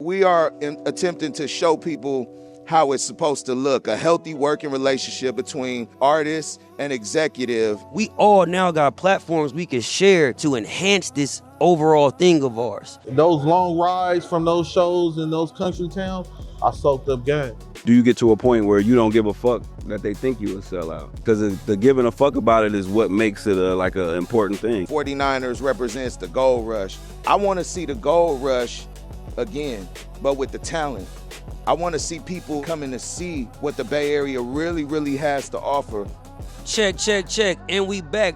we are attempting to show people how it's supposed to look, a healthy working relationship between artists and executive. We all now got platforms we can share to enhance this overall thing of ours. Those long rides from those shows in those country towns, I soaked up game. Do you get to a point where you don't give a fuck that they think you a sellout? Because the giving a fuck about it is what makes it like an important thing. 49ers represents the gold rush. I want to see the gold rush again, but with the talent. I want to see people coming to see what the Bay Area really, really has to offer. Check, check, check, and we back.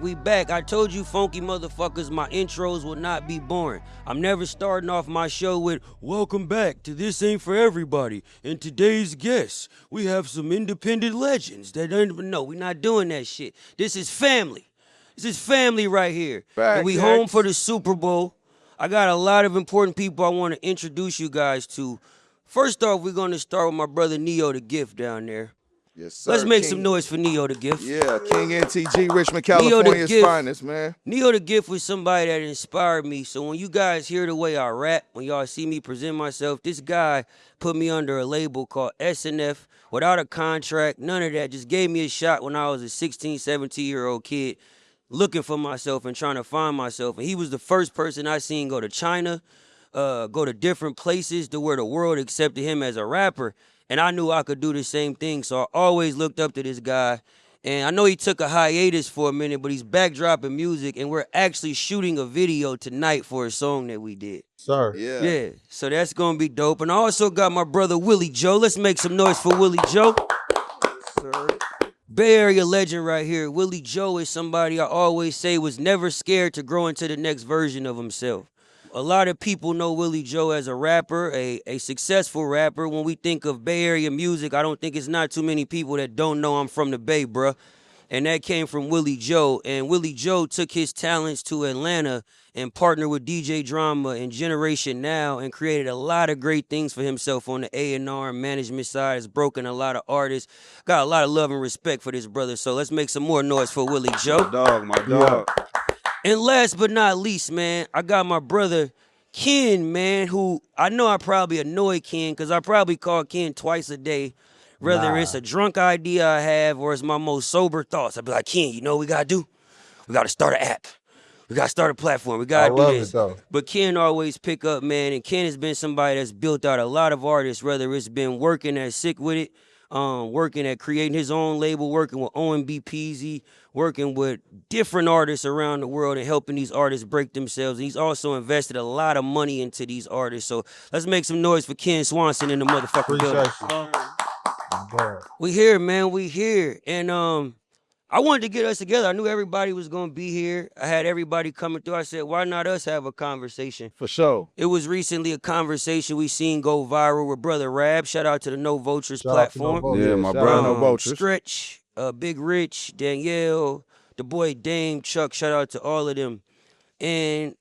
I told you funky motherfuckers, my intros will not be boring. I'm never starting off my show with, welcome back to This Ain't For Everybody. And today's guests, we have some independent legends that don't even know. We're not doing that shit. This is family. This is family right here. Back, and we home for the Super Bowl. I got a lot of important people I want to introduce you guys to. First off, we're going to start with my brother Neo the Gift down there. Yes, sir. Let's make some noise for Neo the Gift. Yeah, King NTG, Richmond, California's finest, man. Neo the Gift was somebody that inspired me. So when you guys hear the way I rap, when y'all see me present myself, this guy put me under a label called SNF without a contract, none of that. Just gave me a shot when I was a 16, 17-year-old kid looking for myself and trying to find myself. And he was the first person I seen go to China, go to different places to where the world accepted him as a rapper. And I knew I could do the same thing, so I always looked up to this guy. And I know he took a hiatus for a minute, but he's back dropping music, and we're actually shooting a video tonight for a song that we did. Sir. Yeah, so that's going to be dope. And I also got my brother Willie Joe. Let's make some noise for Willie Joe. Sir. Bay Area legend right here. Willie Joe is somebody I always say was never scared to grow into the next version of himself. A lot of people know Willie Joe as a rapper, a successful rapper. When we think of Bay Area music, I don't think it's not too many people that don't know I'm from the Bay, bruh. And that came from Willie Joe. And Willie Joe took his talents to Atlanta and partnered with DJ Drama and Generation Now and created a lot of great things for himself on the A&R management side. Has broken a lot of artists. Got a lot of love and respect for this brother. So let's make some more noise for Willie Joe. My dog. And last but not least, man, I got my brother Ken, man, who I know I probably annoy Ken because I probably call Ken twice a day, whether it's a drunk idea I have or it's my most sober thoughts. I'd be like, Ken, you know what we got to do? We got to start an app. We got to start a platform. We got to do this. But Ken always pick up, man, and Ken has been somebody that's built out a lot of artists, whether it's been working at Sick With It, working at creating his own label, working with OMB Peasy, working with different artists around the world and helping these artists break themselves. And he's also invested a lot of money into these artists. So let's make some noise for Ken Swanson in the motherfucking building. We here, man. We here. And I wanted to get us together. I knew everybody was going to be here. I had everybody coming through. I said, why not us have a conversation? For sure. It was recently a conversation we seen go viral with Brother Rab. Shout out to the No Vultures platform. Yeah, my brother No Vultures. Stretch, Big Rich, Danielle, the boy Dame, Chuck. Shout out to all of them. And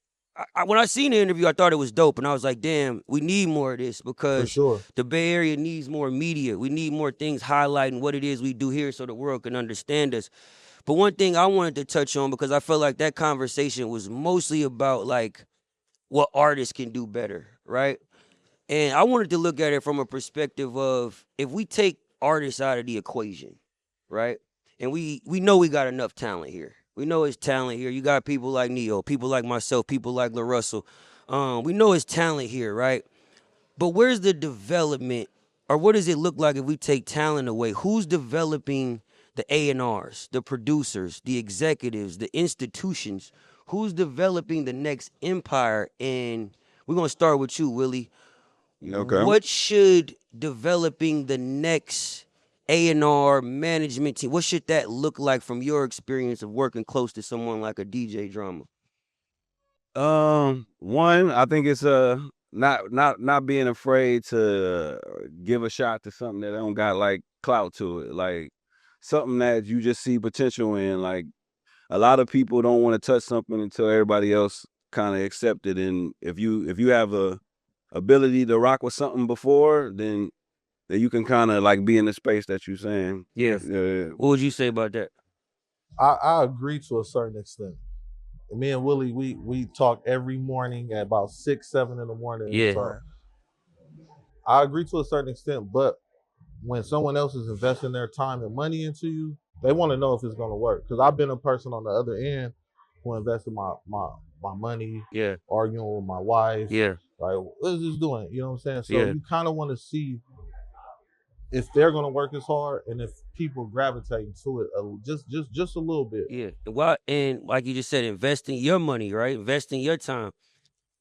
when I seen the interview, I thought it was dope. And I was like, damn, we need more of this because the Bay Area needs more media. We need more things highlighting what it is we do here so the world can understand us. But one thing I wanted to touch on, because I felt like that conversation was mostly about like what artists can do better, right? And I wanted to look at it from a perspective of if we take artists out of the equation, right? And we know we got enough talent here. We know it's talent here. You got people like Neo, people like myself, people like La Russell. We know it's talent here, right? But where's the development, or what does it look like if we take talent away? Who's developing the A&Rs, the producers, the executives, the institutions? Who's developing the next empire? And we're going to start with you, Willie. Okay. What should developing the next A&R management team, what should that look like from your experience of working close to someone like a DJ Drama? One, I think it's not being afraid to give a shot to something that don't got like clout to it, like something that you just see potential in. Like a lot of people don't want to touch something until everybody else kind of accept it. And if you have a ability to rock with something before, then you can kind of like be in the space that you're saying. Yeah. What would you say about that? I agree to a certain extent. Me and Willie, we talk every morning at about 6, 7 in the morning. Yeah. So I agree to a certain extent, but when someone else is investing their time and money into you, they want to know if it's going to work. Because I've been a person on the other end who invested my money, Yeah. arguing with my wife. Yeah. Like, what is this doing? You know what I'm saying? So Yeah. you kind of want to see if they're going to work as hard and if people gravitate to it just a little bit. Yeah. And like you just said, investing your money, right? Investing your time.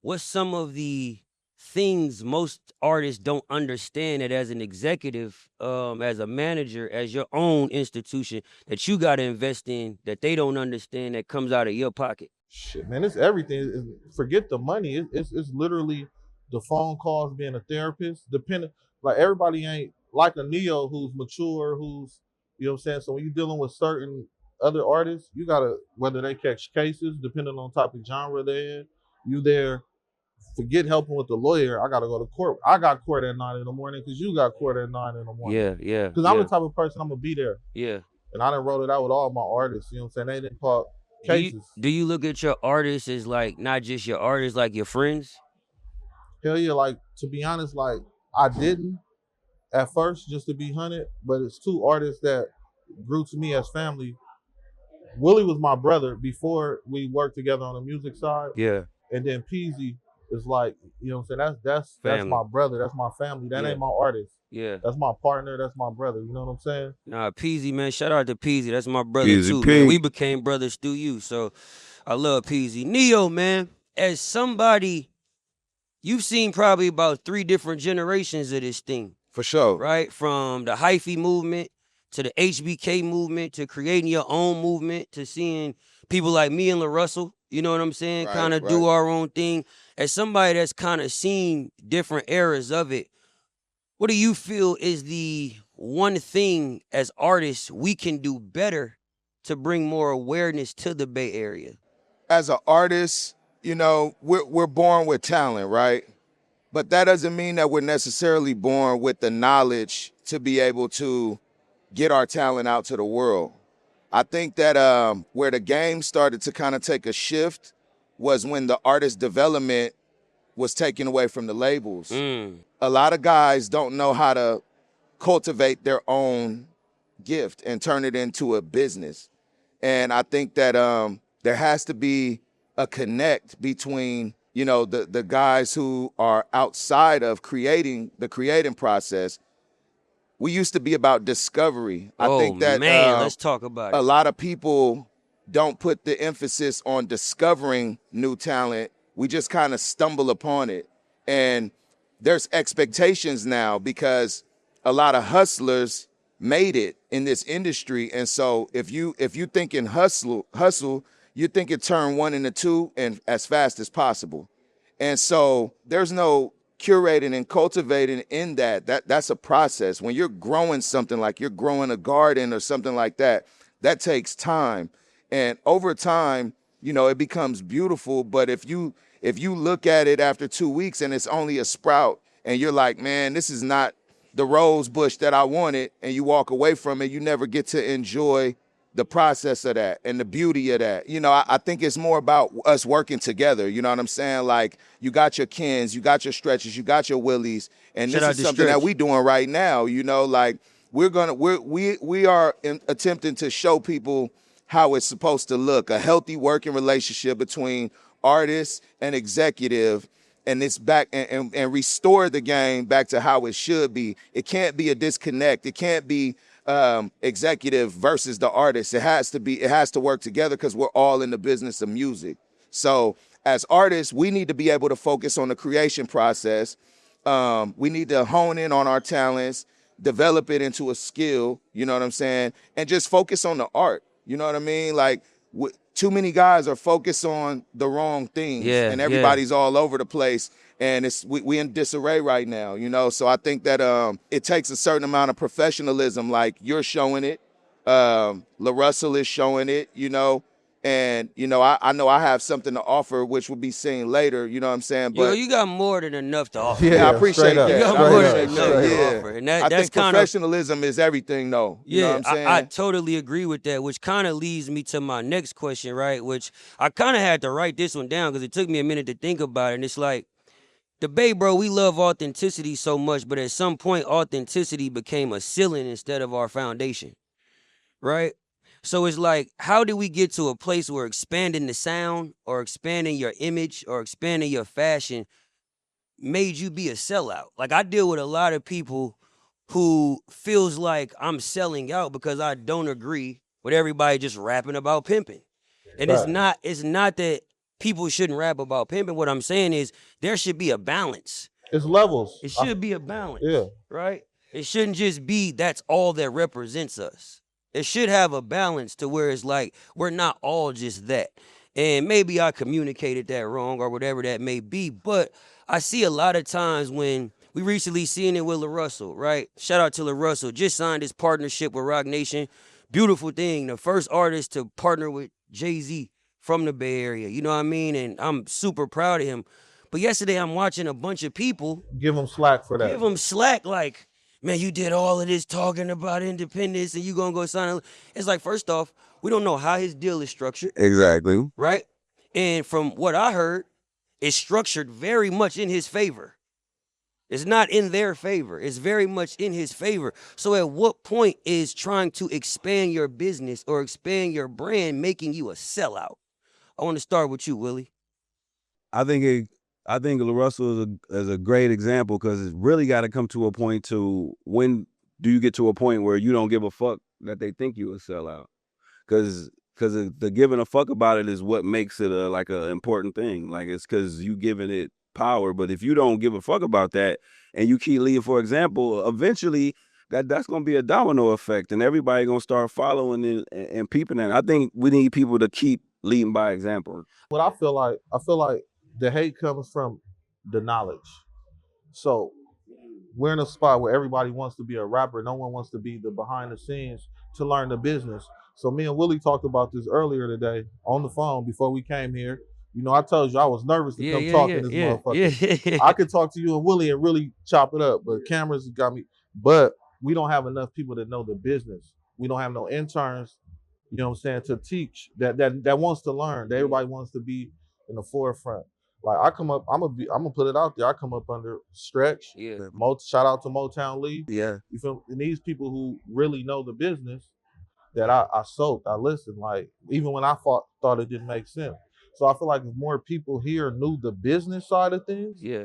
What's some of the things most artists don't understand that as an executive, as a manager, as your own institution, that you got to invest in that they don't understand that comes out of your pocket? Shit, man, it's everything. Forget the money. It's literally the phone calls, being a therapist. Like everybody ain't like a Neo who's mature, who's, you know what I'm saying? So when you're dealing with certain other artists, you gotta, whether they catch cases, depending on type of genre they're in, you there. Forget helping with the lawyer. I gotta go to court. I got court at 9 in the morning because you got court at 9 in the morning. Yeah. Because I'm the type of person, I'm gonna be there. Yeah. And I done wrote it out with all my artists. You know what I'm saying? They didn't call cases. Do you look at your artists as like not just your artists, like your friends? Hell yeah, like, to be honest, like, I didn't at first, just to be hunted, but it's two artists that grew to me as family. Willie was my brother before we worked together on the music side. Yeah. And then Peasy is like, you know what I'm saying? That's my brother. That's my family. That ain't my artist. Yeah. That's my partner. That's my brother. You know what I'm saying? Nah, Peasy, man. Shout out to Peasy. That's my brother, Peasy too. Man. We became brothers through you, so I love Peasy. Neo, man, as somebody, you've seen probably about 3 different generations of this thing. For sure. Right? From the hyphy movement to the HBK movement to creating your own movement to seeing people like me and La Russell, you know what I'm saying, kind of do our own thing. As somebody that's kind of seen different eras of it, what do you feel is the one thing as artists we can do better to bring more awareness to the Bay Area? As an artist, you know, we're born with talent, right? But that doesn't mean that we're necessarily born with the knowledge to be able to get our talent out to the world. I think that where the game started to kind of take a shift was when the artist development was taken away from the labels. A lot of guys don't know how to cultivate their own gift and turn it into a business. And I think that there has to be a connect between, you know, the guys who are outside of the creating process. We used to be about discovery. I think that let's talk about it. A lot of people don't put the emphasis on discovering new talent. We just kind of stumble upon it. And there's expectations now because a lot of hustlers made it in this industry. And so if you thinking hustle, you think it turn 1 into 2 and as fast as possible. And so there's no curating and cultivating in that's a process. When you're growing something, like you're growing a garden or something like that, that takes time. And over time, you know, it becomes beautiful. But if you look at it after 2 weeks and it's only a sprout and you're like, man, this is not the rose bush that I wanted, and you walk away from it, you never get to enjoy the process of that and the beauty of that. You know, I think it's more about us working together. You know what I'm saying? Like, you got your Kens, you got your Stretches, you got your Willies, and this is something that we doing right now. You know, like we are attempting to show people how it's supposed to look, a healthy working relationship between artist and executive, and it's back and restore the game back to how it should be. It can't be a disconnect. It can't be executive versus the artist. It has to work together because we're all in the business of music. So as artists, we need to be able to focus on the creation process. We need to hone in on our talents, develop it into a skill, you know what I'm saying? And just focus on the art. You know what I mean? Like, too many guys are focused on the wrong things, and everybody's all over the place. And we in disarray right now, you know? So I think that it takes a certain amount of professionalism. Like, you're showing it. La Russell is showing it, you know? And, you know I have something to offer, which will be seen later, you know what I'm saying? But you got more than enough to offer. Yeah, I appreciate that. You got more than enough to offer. And I think professionalism is everything, though. You know what I'm saying? I totally agree with that, which kind of leads me to my next question, right? Which I kind of had to write this one down because it took me a minute to think about it. And it's like, the Bay, bro, we love authenticity so much, but at some point, authenticity became a ceiling instead of our foundation, right? So it's like, how do we get to a place where expanding the sound or expanding your image or expanding your fashion made you be a sellout? Like, I deal with a lot of people who feels like I'm selling out because I don't agree with everybody just rapping about pimping. And it's not that people shouldn't rap about pimping. What I'm saying is there should be a balance. It's levels. It should be a balance. Yeah. Right? It shouldn't just be that's all that represents us. It should have a balance to where it's like we're not all just that. And maybe I communicated that wrong or whatever that may be, but I see a lot of times when we recently seen it with La Russell, right? Shout out to La Russell. Just signed his partnership with Roc Nation. Beautiful thing. The first artist to partner with Jay-Z from the Bay Area. You know what I mean? And I'm super proud of him. But yesterday I'm watching a bunch of people give him slack for that. Give him slack like, man, you did all of this talking about independence and you gonna go sign a... It's like, first off, we don't know how his deal is structured. Exactly. Right? And from what I heard, it's structured very much in his favor. It's not in their favor. It's very much in his favor. So at what point is trying to expand your business or expand your brand making you a sellout? I want to start with you, Willie. I think La Russell is a great example because it's really got to come to a point to when do you get to a point where you don't give a fuck that they think you a sellout? Because the giving a fuck about it is what makes it like an important thing. Like it's because you giving it power. But if you don't give a fuck about that and you keep leading, for example, eventually that's gonna be a domino effect, and everybody gonna start following it and peeping it. I think we need people to keep leading by example. What I feel like the hate comes from the knowledge. So we're in a spot where everybody wants to be a rapper. No one wants to be the behind the scenes to learn the business. So me and Willie talked about this earlier today on the phone before we came here. You know, I told you I was nervous to come talk to this motherfucker. Yeah. I could talk to you and Willie and really chop it up, but cameras got me. But we don't have enough people that know the business. We don't have no interns, you know what I'm saying, to teach that wants to learn. That everybody wants to be in the forefront. Like I come up, I'm gonna put it out there. I come up under Stretch. Yeah. Shout out to Motown Lee. Yeah. You feel? And these people who really know the business that I soaked, I listened. Like even when I thought it didn't make sense. So I feel like if more people here knew the business side of things, yeah,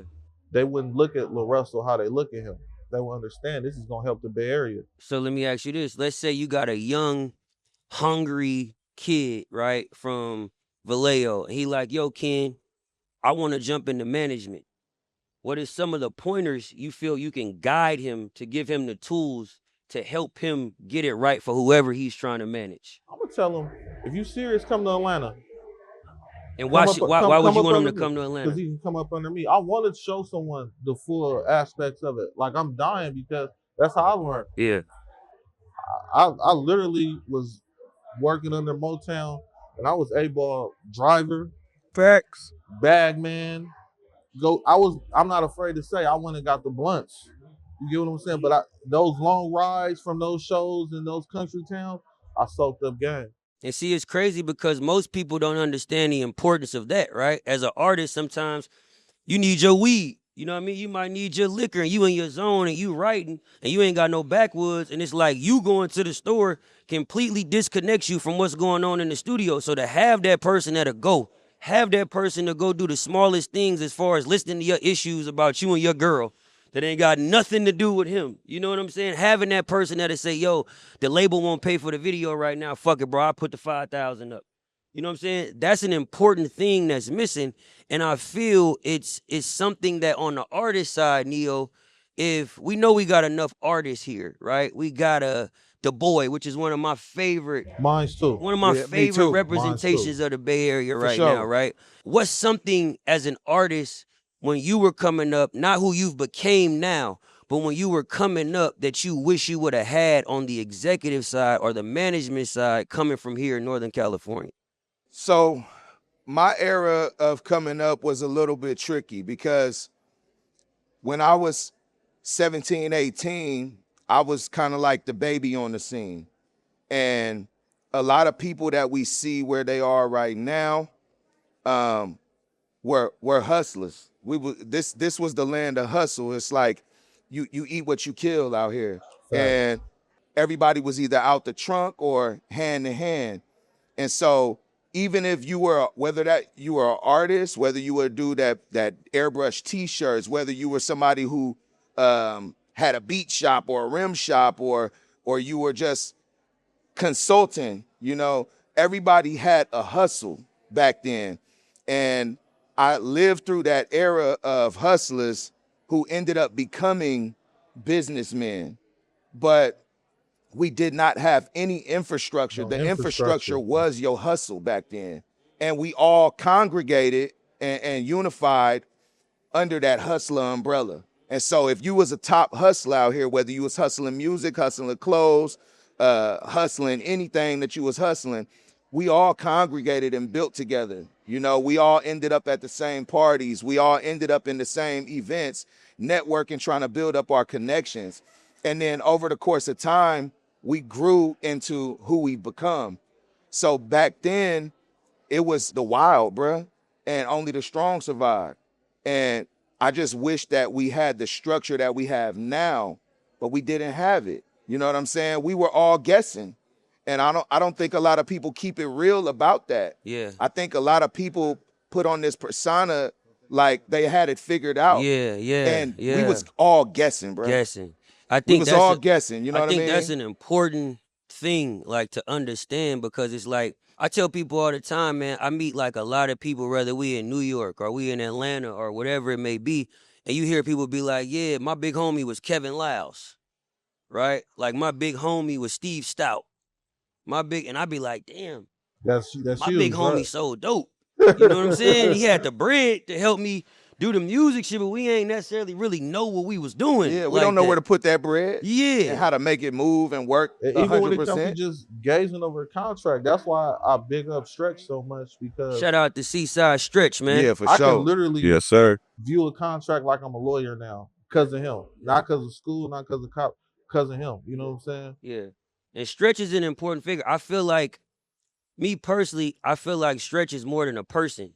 they wouldn't look at La Russell how they look at him. They will understand this is gonna help the Bay Area. So let me ask you this. Let's say you got a young, hungry kid, right, from Vallejo. He like, yo, Ken, I want to jump into management. What is some of the pointers you feel you can guide him to give him the tools to help him get it right for whoever he's trying to manage? I'm gonna tell him, if you serious, come to Atlanta. And why would you want him to come to Atlanta? Because he can come up under me. I want to show someone the full aspects of it. Like I'm dying because that's how I learned. Yeah. I literally was working under Motown, and I was A-ball driver, Facts, bag man. I'm not afraid to say I went and got the blunts. You get what I'm saying? But those long rides from those shows in those country towns, I soaked up game. And see, it's crazy because most people don't understand the importance of that, right? As an artist, sometimes you need your weed. You know what I mean? You might need your liquor and you in your zone and you writing and you ain't got no backwoods. And it's like you going to the store completely disconnects you from what's going on in the studio. So to have that person that'll go, have that person to go do the smallest things as far as listening to your issues about you and your girl that ain't got nothing to do with him. You know what I'm saying? Having that person that'll say, yo, the label won't pay for the video right now. Fuck it, bro. I put the 5,000 up. You know what I'm saying? That's an important thing that's missing. And I feel it's something that on the artist side, Neo, if we know we got enough artists here, right? We got the Boy, which is one of my favorite. Mine too. One of my favorite representations of the Bay Area right now, right? What's something as an artist when you were coming up, not who you've became now, but when you were coming up that you wish you would have had on the executive side or the management side coming from here in Northern California? So my era of coming up was a little bit tricky because when I was 17, 18, I was kind of like the baby on the scene. And a lot of people that we see where they are right now were hustlers. This was the land of hustle. It's like you eat what you kill out here. Fact. And everybody was either out the trunk or hand to hand. And so even if you were, whether that you were an artist, whether you would do that airbrush T-shirts, whether you were somebody who had a beat shop or a rim shop, or you were just consulting, you know, everybody had a hustle back then. And I lived through that era of hustlers who ended up becoming businessmen. But we did not have any infrastructure. No the infrastructure. infrastructure was your hustle back then. And we all congregated and unified under that hustler umbrella. And so if you was a top hustler out here, whether you was hustling music, hustling clothes, hustling anything that you was hustling, we all congregated and built together. You know, we all ended up at the same parties. We all ended up in the same events, networking, trying to build up our connections. And then over the course of time, we grew into who we become. So back then, it was the wild, bruh, and only the strong survived. And I just wish that we had the structure that we have now, but we didn't have it. You know what I'm saying? We were all guessing. And I don't think a lot of people keep it real about that. Yeah. I think a lot of people put on this persona like they had it figured out. And we was all guessing, bro. Guessing. I think we was all guessing, you know what I mean? I think that's an important thing, like, to understand, because it's like, I tell people all the time, man, I meet like a lot of people, whether we in New York or we in Atlanta or whatever it may be, and you hear people be like, yeah, my big homie was Kevin Lyles, right? Like, my big homie was Steve Stout. And I'd be like, damn, That's my huge, big bro. homie so dope. You know what I'm saying? He had the bread to help me do the music shit, but we ain't necessarily really know what we was doing. Yeah, we don't know where to put that bread. Yeah. And how to make it move and work 100%. Even when it comes to just gazing over a contract, that's why I big up Stretch so much, because Shout out to Seaside Stretch, man. Yeah, for I sure. can literally Yes, sir. view a contract like I'm a lawyer now because of him. Not because of school, not because of cop, because of him. You know what I'm saying? Yeah. And Stretch is an important figure. I feel like, me personally, I feel like Stretch is more than a person,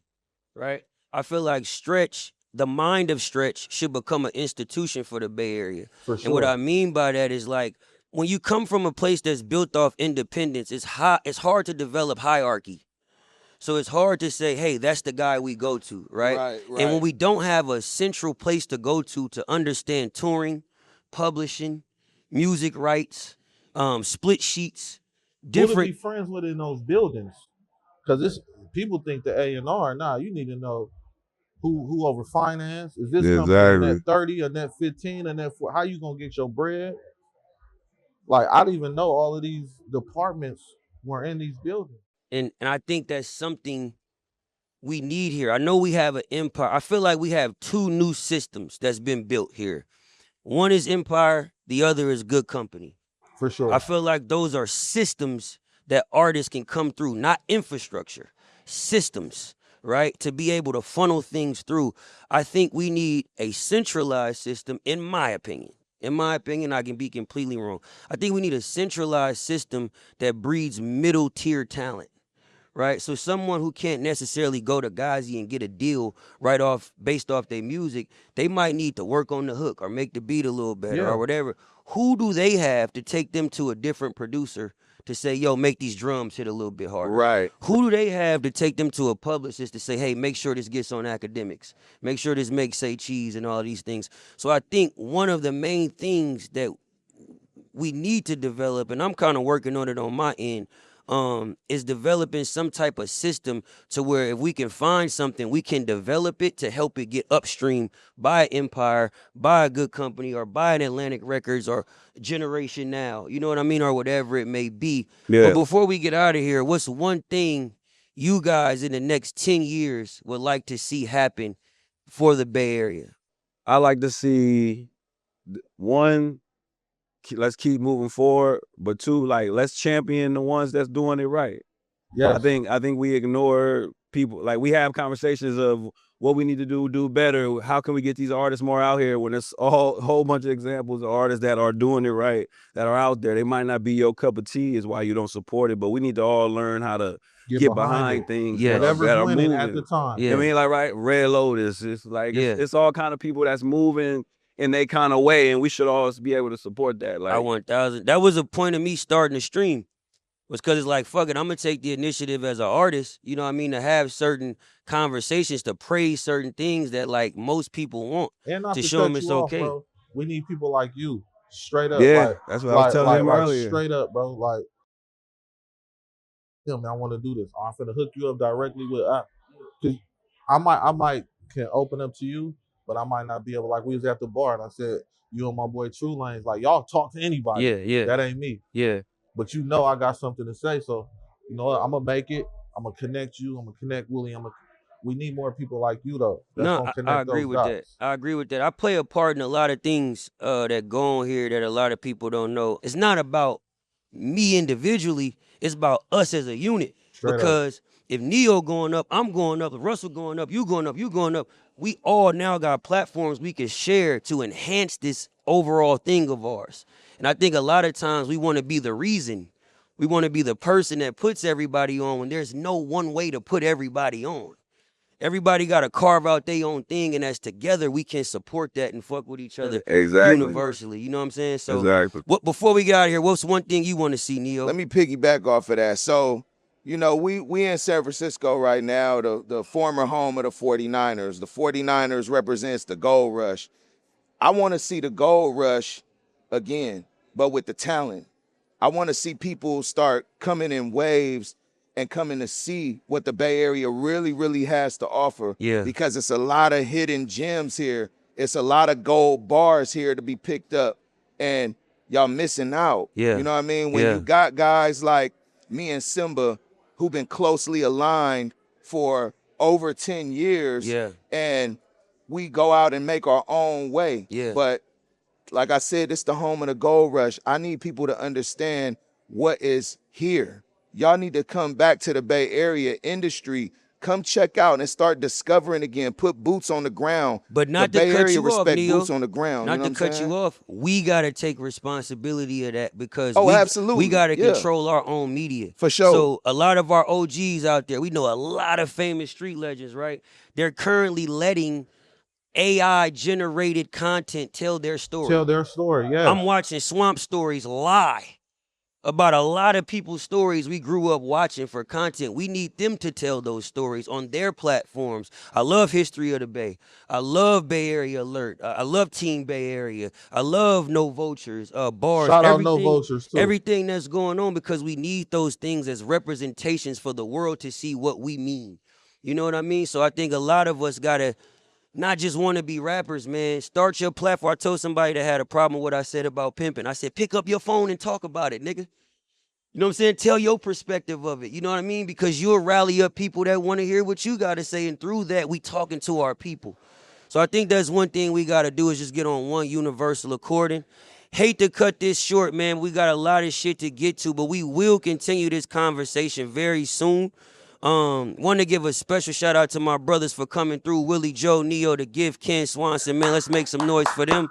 right? I feel like Stretch, the mind of Stretch, should become an institution for the Bay Area. For sure. And what I mean by that is, like, when you come from a place that's built off independence, it's hard to develop hierarchy. So it's hard to say, hey, that's the guy we go to, right? Right. And when we don't have a central place to go to understand touring, publishing, music rights, split sheets, Who to be different. friends with in those buildings? Because people think the A&R. Nah, you need to know who over finance. Is this company a Exactly. net 30, a net 15, a net 4? How you gonna get your bread? Like, I didn't even know all of these departments were in these buildings. And I think that's something we need here. I know we have an empire. I feel like we have two new systems that's been built here. One is Empire, the other is Good Company. For sure. I feel like those are systems that artists can come through, not infrastructure, systems, right? To be able to funnel things through. I think we need a centralized system, in my opinion. In my opinion, I can be completely wrong. I think we need a centralized system that breeds middle tier talent, right? So someone who can't necessarily go to Ghazi and get a deal right off, based off their music, they might need to work on the hook or make the beat a little better or whatever. Who do they have to take them to a different producer to say, yo, make these drums hit a little bit harder? Right. Who do they have to take them to a publicist to say, hey, make sure this gets on academics, make sure this makes Say Cheese and all these things? So I think one of the main things that we need to develop, and I'm kind of working on it on my end, is developing some type of system to where if we can find something, we can develop it to help it get upstream by Empire, by a Good Company, or by an Atlantic Records or Generation Now, you know what I mean, or whatever it may be. Yeah. But before we get out of here, what's one thing you guys in the next 10 years would like to see happen for the Bay Area? I like to see, one, let's keep moving forward, but two, like, let's champion the ones that's doing it right. Yes. I think we ignore people. Like, we have conversations of what we need to do better. How can we get these artists more out here, when there's a whole bunch of examples of artists that are doing it right, that are out there. They might not be your cup of tea, is why you don't support it, but we need to all learn how to get behind it. things Yes. Whatever's that are winning moving. at the time. Yeah. I mean, like, right, Red Lotus. It's like Yeah. it's all kind of people that's moving in their kind of way, and we should always be able to support that. Like, I 1000. That was a point of me starting the stream. Was because it's like, fuck it, I'm gonna take the initiative as an artist, you know what I mean, to have certain conversations, to praise certain things that like most people want, And not to to show cut them it's you off, okay. bro. We need people like you, straight up. yeah, Like, that's what I was telling him earlier. straight up, bro. Like, man, I want to do this. I'm finna hook you up directly with. Cause I might can open up to you, but I might not be able. Like we was at the bar and I said, you and my boy True Lanes, like y'all talk to anybody. Yeah. That ain't me. Yeah. But you know I got something to say, so you know what? I'm gonna make it. I'm gonna connect you. I'm gonna connect Willie. We need more people like you though. That's No, gonna I connect agree those with dots. that. I agree with that. I play a part in a lot of things that go on here that a lot of people don't know. It's not about me individually. It's about us as a unit. Straight Because if Neo going up, I'm going up. If Russell going up, you going up, you going up. We all now got platforms we can share to enhance this overall thing of ours. And I think a lot of times we want to be the reason. We want to be the person that puts everybody on when there's no one way to put everybody on. Everybody got to carve out their own thing, and as together we can support that and fuck with each other universally. You know what I'm saying? So, Exactly. before we get out of here, what's one thing you want to see, Neo? Let me piggyback off of that. So, you know, we in San Francisco right now, the former home of the 49ers. The 49ers represents the gold rush. I want to see the gold rush again, but with the talent. I want to see people start coming in waves and coming to see what the Bay Area really, really has to offer. Yeah. Because it's a lot of hidden gems here. It's a lot of gold bars here to be picked up. And y'all missing out. Yeah. You know what I mean? When Yeah. you got guys like me and Symba who've been closely aligned for over 10 years. Yeah. And we go out and make our own way. Yeah. But like I said, it's the home of the gold rush. I need people to understand what is here. Y'all need to come back to the Bay Area industry. Come check out and start discovering again. Put boots on the ground. But not the to Bay cut Area you off, respect Neo. boots on the ground. Not you know to what I'm cut saying? you off. We got to take responsibility of that because absolutely. we got to Yeah. control our own media. For sure. So a lot of our OGs out there, we know a lot of famous street legends, right? They're currently letting AI-generated content tell their story. Tell their story, yeah. I'm watching Swamp Stories lie about a lot of people's stories we grew up watching for content. We need them to tell those stories on their platforms. I love History of the Bay. I love Bay Area Alert. I love Team Bay Area. I love No Vultures, bars. Shout out No Vultures, too. Everything that's going on because we need those things as representations for the world to see what we mean. You know what I mean? So I think a lot of us got to not just want to be rappers, man. Start your platform. I told somebody that had a problem with what I said about pimping. I said, pick up your phone and talk about it, nigga. You know what I'm saying? Tell your perspective of it. You know what I mean? Because you'll rally up people that want to hear what you got to say. And through that, we talking to our people. So I think that's one thing we got to do is just get on one universal according. Hate to cut this short, man. We got a lot of shit to get to, but we will continue this conversation very soon. Want to give a special shout out to my brothers for coming through. Willie, Joe, Neo, The Gift, Ken Swanson, man. Let's make some noise for them.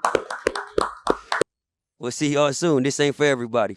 We'll see y'all soon. This ain't for everybody.